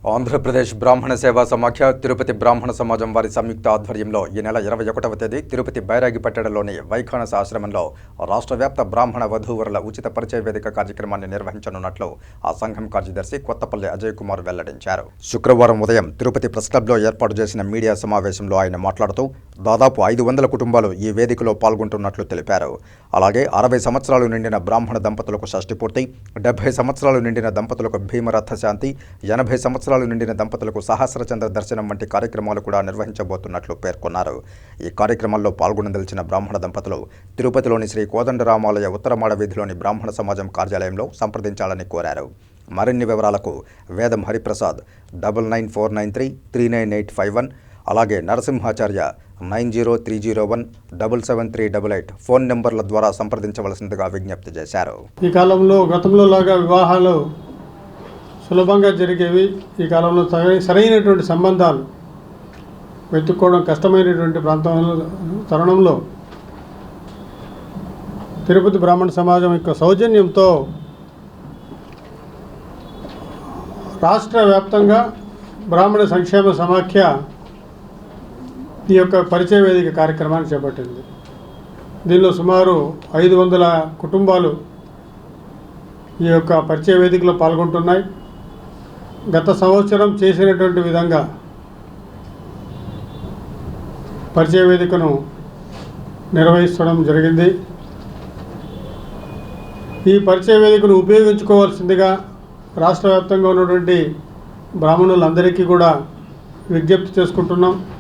ఆంధ్రప్రదేశ్ బ్రాహ్మణ సేవా సమాఖ్య తిరుపతి బ్రాహ్మణ సమాజం వారి సంయుక్త ఆధ్వర్యంలో ఈ నెల 21వ తేదీ తిరుపతి బైరాగిపట్టణంలోని వైఖానస ఆశ్రమంలో రాష్ట్ర వ్యాప్త బ్రాహ్మణ వధూవరుల ఉచిత పరిచయ వేదిక కార్యక్రమాన్ని నిర్వహించనున్నట్లు ఆ సంఘం కార్యదర్శి కొత్తపల్లి అజయ్ కుమార్ వెల్లడించారు. శుక్రవారం ఉదయం తిరుపతి ప్రెస్ క్లబ్లో ఏర్పాటు చేసిన మీడియా సమావేశంలో ఆయన మాట్లాడుతూ దాదాపు 500 కుటుంబాలు ఈ వేదికలో పాల్గొంటున్నట్లు తెలిపారు. అలాగే 60 సంవత్సరాలు నిండిన బ్రాహ్మణ దంపతులకు షష్ఠి పూర్తి, 70 సంవత్సరాలు నిండిన దంపతులకు భీమరథ శాంతి, 80 సంవత్సరాలు నిండిన దంపతులకు సహస్రచంద్ర దర్శనం వంటి కార్యక్రమాలు కూడా నిర్వహించబోతున్నట్లు పేర్కొన్నారు. ఈ కార్యక్రమంలో పాల్గొనదలిచిన బ్రాహ్మణ దంపతులు తిరుపతిలోని శ్రీ కోదండరామాలయ ఉత్తరమాడ వీధిలోని బ్రాహ్మణ సమాజం కార్యాలయంలో సంప్రదించాలని కోరారు. మరిన్ని వివరాలకు వేదం హరిప్రసాద్ 9949339851, అలాగే నరసింహాచార్య 9030177388 ఫోన్ నెంబర్ల ద్వారా సంప్రదించవలసిందిగా విజ్ఞప్తి చేశారు. ఈ కాలంలో గతంలో లాగా వివాహాలు సులభంగా జరిగేవి. ఈ కాలంలో సరైనటువంటి సంబంధాలు వెతుక్కోవడం కష్టమైనటువంటి తరుణంలో తిరుపతి బ్రాహ్మణ సమాజం యొక్క సౌజన్యంతో రాష్ట్ర వ్యాప్తంగా బ్రాహ్మణ సంక్షేమ సమాఖ్య ఈ యొక్క పరిచయ వేదిక కార్యక్రమాన్ని చేపట్టింది. దీనిలో సుమారు 500 కుటుంబాలు ఈ యొక్క పరిచయ వేదికలో పాల్గొంటున్నాయి. గత సంవత్సరం చేసినటువంటి విధంగా పరిచయ వేదికను నిర్వహించడం జరిగింది. ఈ పరిచయ వేదికను ఉపయోగించుకోవాల్సిందిగా రాష్ట్ర వ్యాప్తంగా ఉన్నటువంటి బ్రాహ్మణులందరికీ కూడా విజ్ఞప్తి చేసుకుంటున్నాం.